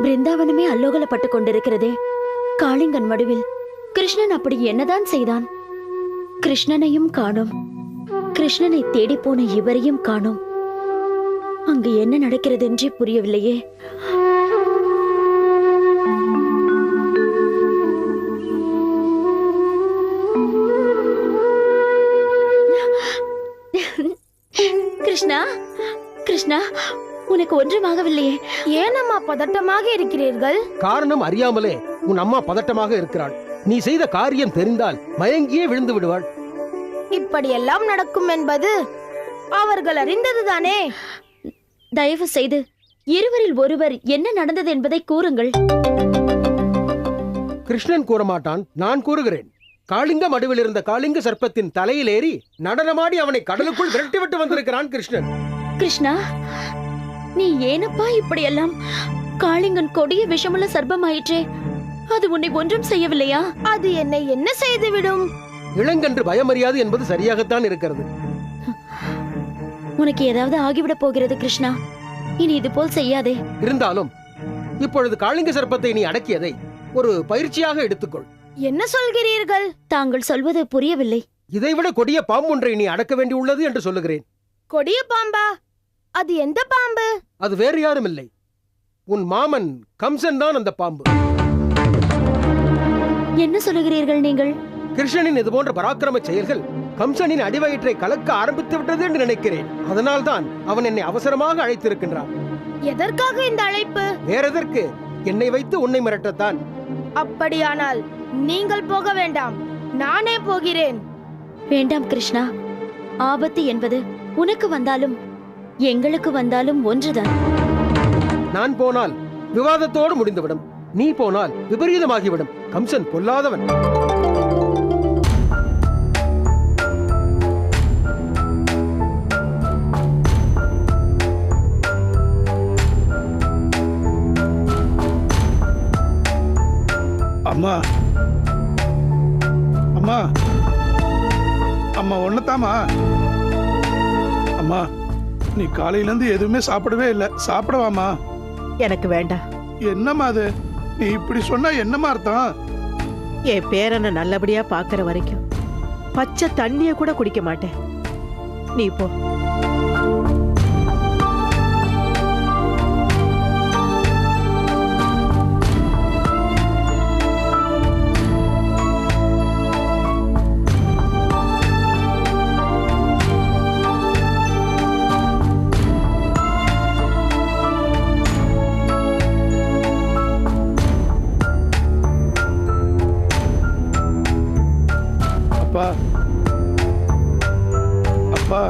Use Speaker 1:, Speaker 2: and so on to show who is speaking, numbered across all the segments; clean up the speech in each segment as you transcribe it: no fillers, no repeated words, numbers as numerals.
Speaker 1: பிருந்தாவனமே அல்லோகலப்பட்டு கொண்டிருக்கிறதே. காளிங்கன் மடுவில் கிருஷ்ணன் அப்படி என்னதான் செய்தான்? கிருஷ்ணனையும் காணோம். கிருஷ்ணனை தேடி போன இவரையும் காணோம். அங்கு என்ன நடக்கிறது என்றே புரியவில்லையே. கிருஷ்ணா, கிருஷ்ணா, உனக்கு ஒன்றுமாகவில்லையே?
Speaker 2: ஏன் அம்மா பதட்டமாக இருக்கிறீர்கள்?
Speaker 3: காரணம் அறியாமலே உன் அம்மா பதட்டமாக இருக்கிறாள். நீ செய்த காரியம் தெரிந்தால் மயங்கியே விழுந்து விடுவாள்.
Speaker 2: இப்படியெல்லாம் நடக்கும் என்பது அவர்கள் அறிந்ததுதானே.
Speaker 1: தயவு செய்து இருவரில் ஒருவர் என்ன நடந்தது என்பதை கூறுங்கள்.
Speaker 3: கிருஷ்ணன் கூறமாட்டான், நான் கூறுகிறேன். காளிங்க மடுவில் இருந்த காளிங்க சர்ப்பத்தின் தலையில் ஏறி நடனமாடி அவனை கடலுக்குள் விரட்டிவிட்டு வந்திருக்கிறான் கிருஷ்ணன்.
Speaker 1: கிருஷ்ணா, நீ ஏனப்பா இப்படியெல்லாம்? காளிங்கன் கொடிய விஷமுள்ள சர்ப்பமாயிற்றே, அது உன்னை ஒன்றும் செய்யவில்லையா?
Speaker 2: அது என்னை என்ன செய்துவிடும்?
Speaker 3: இளங்கன்று பயமறியாது என்பது சரியாகத்தான் இருக்கிறது.
Speaker 1: உனக்கு ஏதாவது ஆகிவிடப் போகிறது கிருஷ்ணா. இனி இது போல் செய்யாதே.
Speaker 3: இருந்தாலும் இப்பொழுது காளிங்க சர்ப்பத்தை நீ அடக்கியதை ஒரு பயிற்சியாக எடுத்துக்கொள்.
Speaker 2: என்ன சொல்கிறீர்கள்?
Speaker 1: தாங்கள் சொல்வது புரியவில்லை.
Speaker 3: இதைவிட கொடிய பாம்பு ஒன்றை நீ அடக்க வேண்டியுள்ளது என்று சொல்லுகிறேன்.
Speaker 2: கொடிய பாம்பா? அது எந்த பாம்பு?
Speaker 3: அது வேறு யாரும் இல்லை, உன் மாமன் கம்சன் தான் அந்த பாம்பு.
Speaker 1: என்ன சொல்லுகிறீர்கள் நீங்கள்?
Speaker 3: கிருஷ்ணனின் இது போன்ற பராக்கிரம செயல்கள் கம்சனின் அடிவயிற்றை கலக்க ஆரம்பித்து விட்டது என்று நினைக்கிறேன். அதனால்தான் அவன் என்னை அவசரமாக அழைத்திருக்கின்றான்.
Speaker 2: எதற்காக இந்த அழைப்பு?
Speaker 3: வேறெதற்கு? என்னை வைத்து உன்னை மிரட்டத்தான்.
Speaker 2: அப்படியானால் நீங்கள் போக வேண்டாம், நானே போகிறேன்.
Speaker 1: வேண்டாம் கிருஷ்ணா. ஆபத்து என்பது உனக்கு வந்தாலும் எங்களுக்கு வந்தாலும் ஒன்றுதான்.
Speaker 3: நான் போனால் விவாதத்தோடு முடிந்துவிடும். நீ போனால் விபரீதமாகிவிடும். கம்சன் பொல்லாதவன்.
Speaker 4: அம்மா, அம்மா, அம்மா ஒன்னதாமா? அம்மா, நீ காலையில இருந்து எதுவுமே சாப்பிடவே இல்லை, சாப்பிடவாமா?
Speaker 5: எனக்கு வேண்டாம்.
Speaker 4: என்னம்மா அது? நீ இப்படி சொன்னா என்னம்மா அர்த்தம்?
Speaker 5: என் பேரனை நல்லபடியா பாக்குற வரைக்கும் பச்சை தண்ணிய கூட குடிக்க மாட்டேன். நீ போ.
Speaker 4: அப்பா,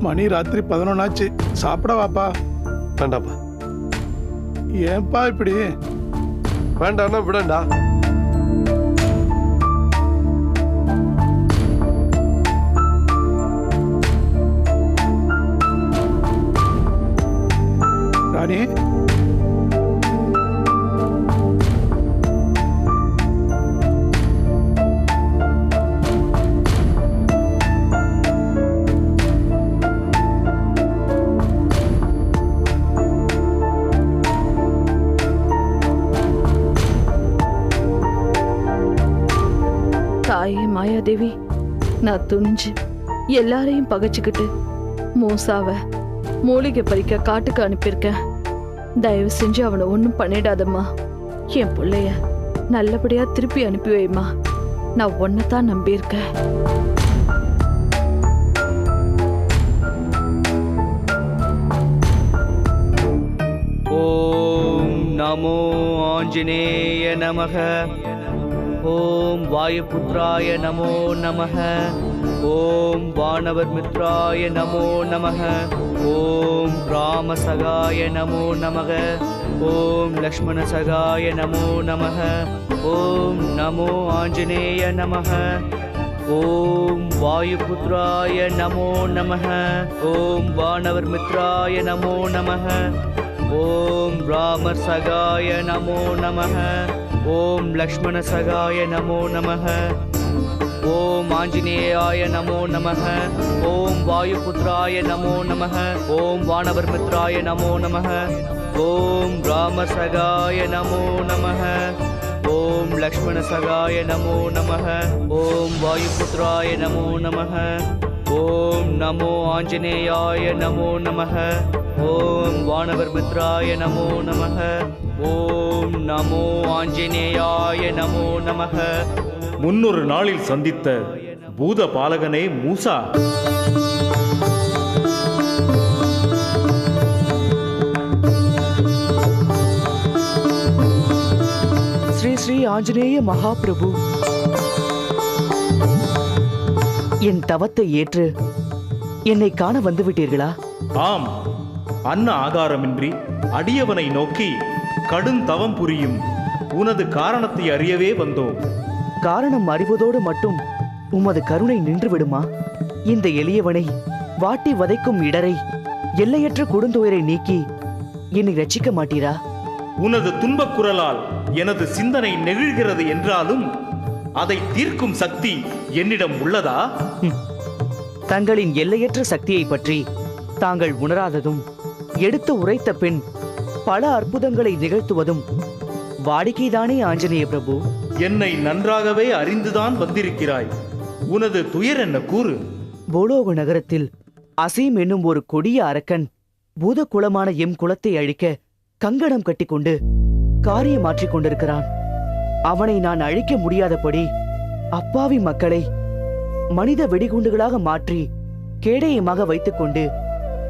Speaker 4: மணி ராத்திரி 11 ஆச்சு, சாப்பிடவாப்பா?
Speaker 6: வேண்டாப்பா.
Speaker 4: ஏன்பா இப்படி?
Speaker 6: வேண்டாம்னா விடண்டா.
Speaker 4: ராணி,
Speaker 7: தாயே மாயாதேவி, நான் துணிஞ்சு எல்லாரையும் பகைச்சுக்கிட்டு மூசாவை மூலிகை பறிக்க காட்டுக்கு அனுப்பியிருக்கேன். தயவு செஞ்சு அவனை ஒன்றும் பண்ணிடாதம்மா. என் பிள்ளைய நல்லபடியா திருப்பி அனுப்பி வைமா. நான் ஒன்னதான் நம்பியிருக்கேன்.
Speaker 6: ஓ
Speaker 8: நமோ ஆஞ்சநேய நமக. ஓம் வாயுபுத்ராய நமோ நமக. ஓம் வானவர் மித்ராய நமோ நமக. ஓம் ராமசகாய நமோ நமக. ஓம் லக்ஷ்மணசகாய நமோ நமக. ஓம் நமோ ஆஞ்சநேய நமக. ஓம் வாயுபுத்ராய நமோ நமக. ஓம் வானவர் மித்ராய நமோ நமக. ஓம் ராமர் சகாய நமோ நமக. ஓம் லக்ஷ்மண சகாய நமோ நமக. ஓம் ஆஞ்சநேயாய நமோ நமக. ஓம் வாயுபுத்ராய நமோ நமக. ஓம் வானவர் மித்ராய நமோ நமக. ஓம் ராமர் சகாய நமோ நமக. ஓம் லக்ஷ்மண சகாய நமோ நமக. ஓம் வாயுபுத்ராய நமோ நமக. ஓம் நமோ ஆஞ்சநேயாய நமோ நமக. ஓம் வானவர் மித்ராய நமோ நமக. ஓம் நமோ ஆஞ்சநேயாய நமோ நமக.
Speaker 9: முன்னொரு நாளில் சந்தித்த பூத பாலகனே மூசா,
Speaker 8: ஸ்ரீ ஸ்ரீ ஆஞ்சநேய மகாபிரபு, என் தவத்தை ஏற்று என்னை காண வந்துவிட்டீர்களா?
Speaker 9: ஆம், அன்ன ஆகாரமின்றி அடியவனை நோக்கி கடும் தவம் புரியும் உனது காரணத்தை அறியவே வந்தோம்.
Speaker 8: காரணம் அறிவதோடு மட்டும் உமது கருணை நின்று விடுமா? இந்த எளியவனை வாட்டி வதைக்கும் இடரை, எல்லையற்ற கொடுந்துயரை நீக்கி என்னை ரட்சிக்க மாட்டீரா?
Speaker 9: உனது துன்பக் குரலால் எனது சிந்தனை நெகிழ்கிறது என்றாலும் அதை தீர்க்கும் சக்தி என்னிடம் உள்ளதா?
Speaker 8: தங்களின் எல்லையற்ற சக்தியை பற்றி தாங்கள் உணராததும், எடுத்து உரைத்த பின் பல அற்புதங்களை நிகழ்த்துவதும் வாடிக்கைதானே ஆஞ்சநேய பிரபு?
Speaker 9: என்னை நன்றாகவே அறிந்துதான் வந்திருக்கிறாய். உனது துயர் என்ன கூறு?
Speaker 8: போலோக நகரத்தில் அசீம் என்னும் ஒரு கொடிய அரக்கன் பூதகுலமான எம் குலத்தை அழிக்க கங்கணம் கட்டிக்கொண்டு காரியமாற்றிக் கொண்டிருக்கிறான். அவனை நான் அழிக்க முடியாதபடி அப்பாவி மக்களை மனித வெடிகுண்டுகளாக மாற்றி கேடயமாக வைத்துக்கொண்டு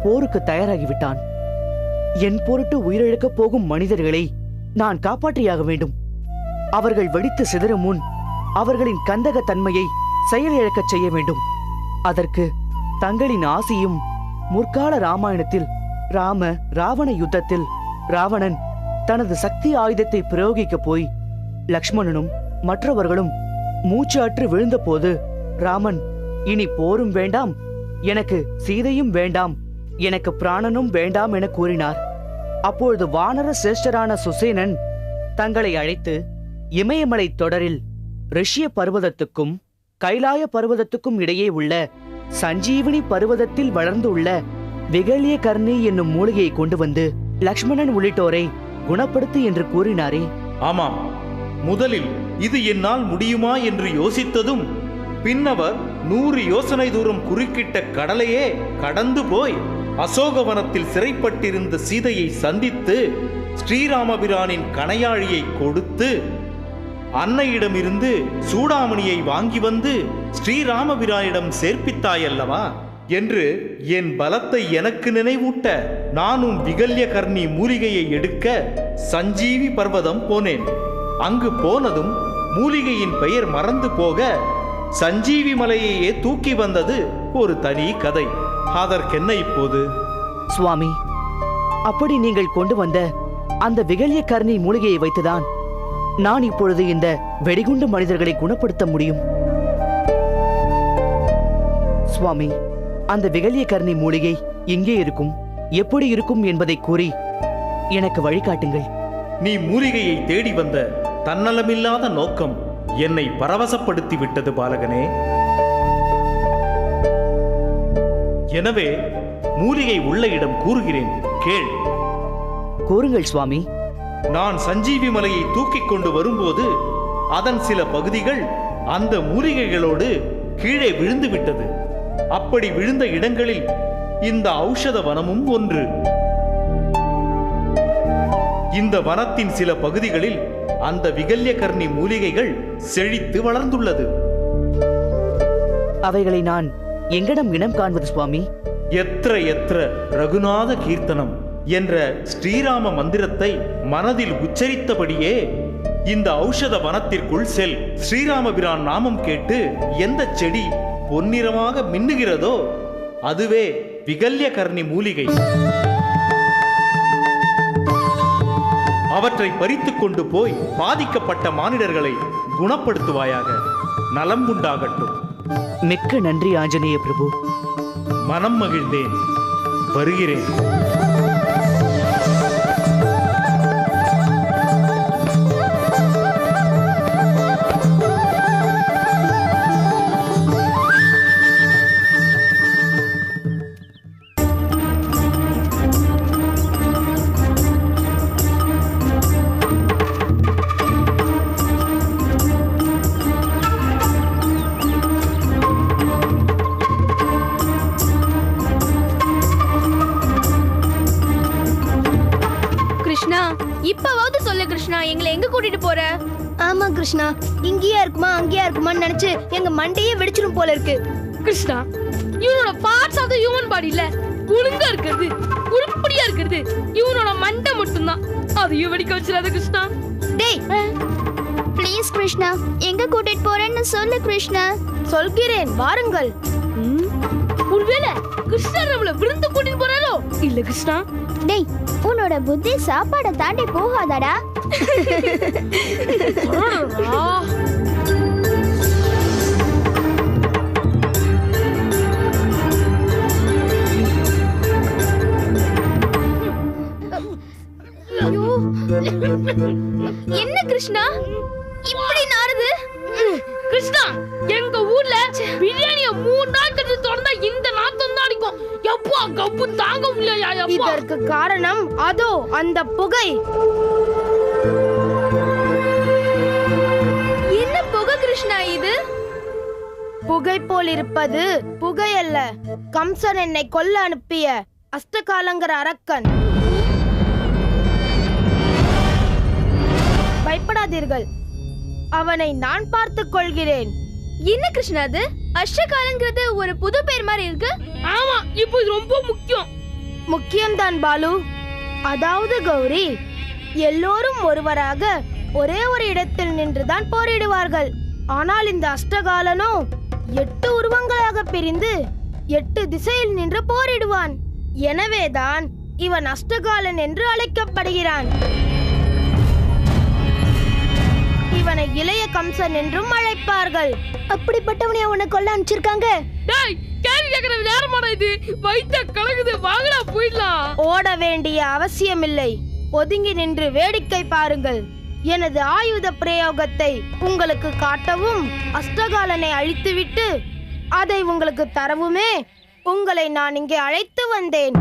Speaker 8: போருக்கு தயாராகிவிட்டான். என் பொருட்டு உயிரிழக்கப் போகும் மனிதர்களை நான் காப்பாற்றியாக வேண்டும். அவர்கள் வெடித்து சிதறும் முன் அவர்களின் கந்தக தன்மையை செயலிழக்கச் செய்ய வேண்டும். அதற்கு தங்களின் ஆசியும் முற்கால ராமாயணத்தில் ராவண யுத்தத்தில் ராவணன் தனது சக்தி ஆயுதத்தை பிரயோகிக்க போய் லக்ஷ்மணனும் மற்றவர்களும் மூச்சு அற்று விழுந்தபோது ராமன், இனி போரும் வேண்டாம், எனக்கு சீதையும் வேண்டாம், எனக்கு பிராணனும் வேண்டாம் என கூறினார். அப்பொழுது வானர சிரேஷ்டரான சுசேனன் தங்களை அழைத்து இமயமலை தொடரில் ரிஷிய பர்வதத்துக்கும் கைலாய பர்வதத்துக்கும் இடையே உள்ள சஞ்சீவினி பர்வதத்தில் வளர்ந்துள்ள விகல்ய கர்ணி என்னும் மூலிகையை கொண்டு வந்து லக்ஷ்மணன் உள்ளிட்டோரை குணப்படுத்து என்று கூறினாரே.
Speaker 9: ஆமாம், முதலில் இது என்னால் முடியுமா என்று யோசித்ததும் பின்னவர் 100 யோசனை தூரம் குறுக்கிட்ட கடலையே கடந்து போய் அசோகவனத்தில் சிறைப்பட்டிருந்த சீதையை சந்தித்து ஸ்ரீராமபிரானின் கணையாழியை கொடுத்து அன்னையிடமிருந்து சூடாமணியை வாங்கி வந்து ஸ்ரீராமபிரானிடம் சேர்ப்பித்தாயல்லவா என்று என் பலத்தை எனக்கு நினைவூட்ட நானும் விகல்ய கர்ணி மூலிகையை எடுக்க சஞ்சீவி பர்வதம் போனேன். அங்கு போனதும் மூலிகையின் பெயர் மறந்து போக சஞ்சீவி மலையையே தூக்கி வந்தது ஒரு தனி கதை. அதற்கென்ன இப்போது?
Speaker 8: சுவாமி, அப்படி நீங்கள் கொண்டு வந்த அந்த விகல்ய கர்ணி மூலிகையை வைத்துதான் நான் இப்பொழுது இந்த வெடிகுண்டு மனிதர்களை குணப்படுத்த முடியும். சுவாமி, அந்த விகல்ய கர்ணி மூலிகை எங்கே இருக்கும், எப்படி இருக்கும் என்பதை கூறி எனக்கு வழிகாட்டுங்கள்.
Speaker 9: நீ மூலிகையை தேடி வந்த தன்னலமில்லாத நோக்கம் என்னை பரவசப்படுத்தி விட்டது பாலகனே. எனவே மூலிகை உள்ள இடம் கூறுகிறேன், கேள்.
Speaker 8: கூறுங்கள் சுவாமி.
Speaker 9: நான் சஞ்சீவி மலையை தூக்கிக் கொண்டு வரும்போது அதன் சில பகுதிகள் அந்த மூலிகைகளோடு கீழே விழுந்து விட்டது. அப்படி விழுந்த இடங்களில் இந்த ஔஷத வனமும் ஒன்று. இந்த வனத்தின் சில பகுதிகளில் அந்த விகல்ய கர்ணி மூலிகைகள் செழித்து வளர்ந்துள்ளது.
Speaker 8: அவைகளை நான் எங்கனம் இனம் காண்பது சுவாமி?
Speaker 9: எத்திர எத்திர ரகுநாத கீர்த்தனம் என்ற ஸ்ரீராம மந்திரத்தை மனதில் உச்சரித்தபடியே இந்த ஔஷத வனத்திற்குள் செல். ஸ்ரீராமபிரான் நாமம் கேட்டு எந்த செடி பொன்னிறமாக மின்னுகிறதோ அதுவே விகல்யகர்ணி மூலிகை. அவற்றை பறித்துக் கொண்டு போய் பாதிக்கப்பட்ட மானிடர்களை குணப்படுத்துவாயாக. நலம் உண்டாகட்டும்.
Speaker 8: மிக்க நன்றி ஆஞ்சநேய பிரபு.
Speaker 9: மனம் மகிழ்ந்தேன். வருகிறேன்.
Speaker 2: இப்பவாவது சொல்லு கிருஷ்ணா, எங்களை எங்க கூட்டிட்டு போற? ஆமா கிருஷ்ணா, இங்கேயா இருக்குமா அங்கேயா இருக்குமான்னு நினைச்சு எங்க மண்டையே வெடிச்சிரும் போல இருக்கு.
Speaker 10: கிருஷ்ணா, இவனோட பார்ட்ஸ் ஆஃப் தி ஹியூமன் பாடியில ஒழுங்கா இருக்கிறது, உருப்படியா இருக்கிறது இவனோட மண்டை மட்டும்தான். அதையும் வெடிக்க வச்சிடாத கிருஷ்ணா.
Speaker 2: டேய் ப்ளீஸ் கிருஷ்ணா, எங்க கூட்டிட்டு போறேன்னு சொல்லு கிருஷ்ணா. சொல்கிறேன், வாருங்கள்.
Speaker 10: ஒருவேளை கிருஷ்ணா நம்மள விருந்து கூட்டிட்டு போறாரோ? இல்ல கிருஷ்ணா.
Speaker 2: டேய், உன்னோட புத்தி சாப்பாட தாண்டி போகாதடா. என்ன கிருஷ்ணா இப்படி நாறுது?
Speaker 10: கிருஷ்ணா, எங்க ஊர்ல பிரியாணிய 3 நாள் கழிச்சு தொடர்ந்தா இந்த நாத்தம் தான் அடிக்கும். எப்பா கப்பு தாங்க முடியலையா?
Speaker 2: இதற்கு காரணம் அதோ அந்த புகை. என்ன புகை கிருஷ்ணா இது? புகை போல் இருப்பது புகை அல்ல, கம்சன் என்னை கொல்ல அனுப்பிய அஷ்டகாலங்கிற அரக்கன். பயப்படாதீர்கள், அவனை நான் பார்த்துக் கொள்கிறேன். என்ன கிருஷ்ணா அது? அஷ்டகாலங்கிறது ஒரு புது பேர் மாதிரி இருக்கு.
Speaker 10: ஆமா, இப்போ இது ரொம்ப முக்கியம்.
Speaker 2: முக்கியம்தான் பாலு. அதாவது கௌரி, எல்லோரும் ஒருவராக ஒரே ஒரு இடத்தில் நின்றுதான் போரிடுவார்கள். ஆனால் இந்த அஷ்டகாலனோ 8 உருவங்களாக பிரிந்து 8 திசையில் நின்று போரிடுவான். எனவேதான் இவன் அஷ்டகாலன் என்று அழைக்கப்படுகிறான். இவனை இளைய கம்சன் என்றும் அழைப்பார்கள். அப்படிப்பட்டவனை அவனை கொல்ல அனுப்பிச்சிருக்காங்க.
Speaker 10: டேய், கேள்வி கேக்குற நேரமாடா இது? வைத்த கலகுது, வாங்கடா போயிடலாம்.
Speaker 2: ஓட வேண்டிய அவசியமில்லை, ஒதுங்கி நின்று வேடிக்கை பாருங்கள். எனது ஆயுத பிரயோகத்தை உங்களுக்கு காட்டவும், அஷ்டகாலனை அழித்துவிட்டு அதை உங்களுக்கு தரவுமே உங்களை நான் இங்கே அழைத்து வந்தேன்.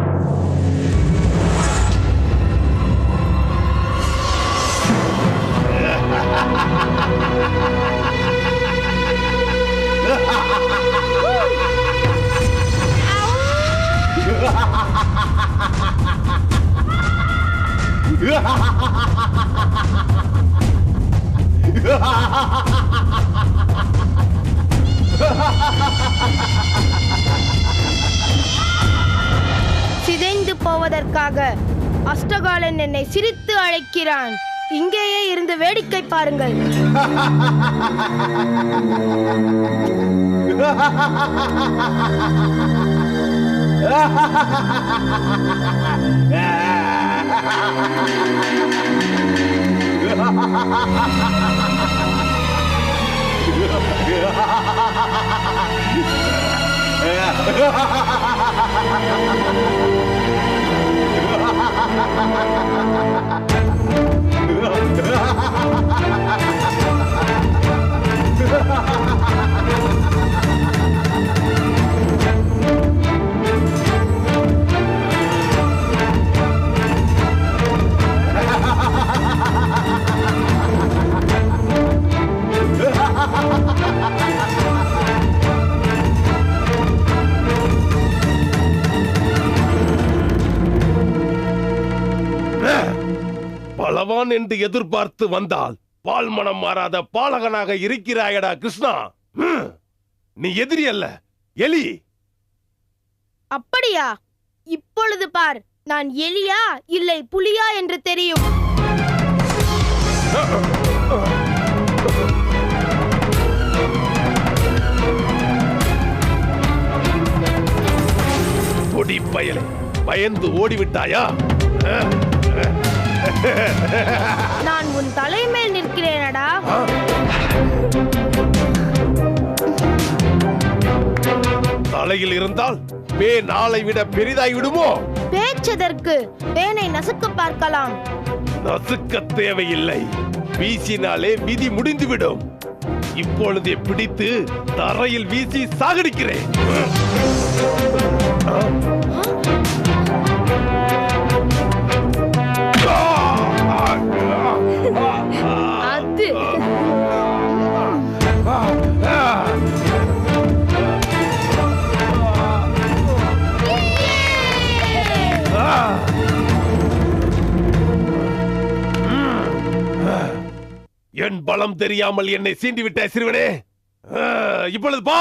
Speaker 2: சிதைந்து போவதற்காக அஷ்டகாலன் என்னை சிரித்து அழைக்கிறான். இங்கேயே இருந்து வேடிக்கை பாருங்கள்.
Speaker 6: பலவான் என்று எதிர்பார்த்து வந்தால் பால் மனம் மாறாத பாலகனாக இருக்கிறாயடா கிருஷ்ணா. நீ எதிரி அல்ல, எலி.
Speaker 2: அப்படியா? இப்பொழுது பார், நான் எலியா இல்லை புலியா என்று தெரியும்.
Speaker 6: பொடி பயலே, பயந்து ஓடிவிட்டாயா?
Speaker 2: நான் உன் தலைமேல் நிற்கிறேனடா.
Speaker 6: தலையில் இருந்தால் பேன் ஆளை விட பெரிதாய் விடுமோ?
Speaker 2: பேச்சதற்கு பேனை நசுக்க பார்க்கலாம்.
Speaker 6: நசுக்க தேவையில்லை, வீசினாலே விதி முடிந்துவிடும். இப்பொழுதே பிடித்து தரையில் வீசி சாகடிக்கிறேன்.
Speaker 10: அது
Speaker 6: என் பலம் தெரியாமல் என்னை சீண்டி விட்ட சிறுவனே, இப்பொழுது பா.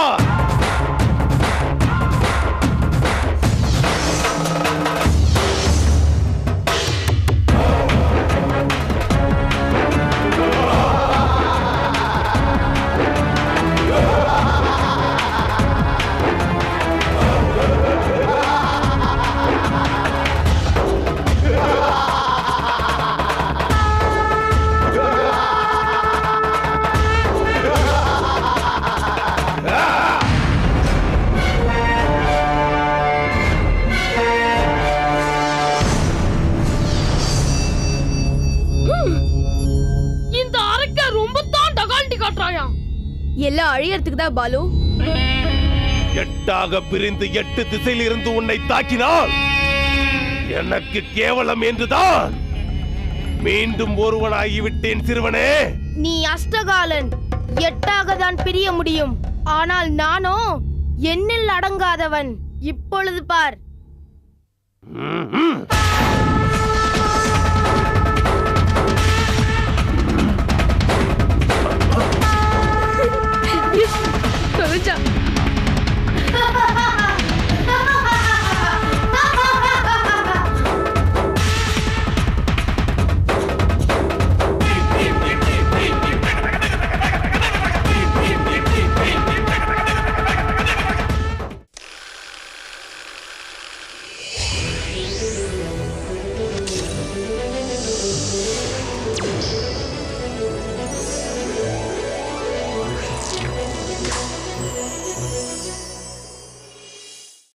Speaker 10: இந்த அரக்க ரொம்ப தான் டகால்டி காட்டுறாயா.
Speaker 1: எல்லாம் அழியறதுக்கு தான் பாலு.
Speaker 6: எட்டாக பிரிந்து 8 திசையில் இருந்து உன்னை தாக்கினால் எனக்கு கேவலம் என்றுதான். மீண்டும் ஒருவனாகிவிட்டேன் சிறுவனே.
Speaker 2: நீ அஷ்டகாலன், 8ஆக தான் பிரிய முடியும். ஆனால் நானோ எண்ணில் அடங்காதவன். இப்பொழுது பார்.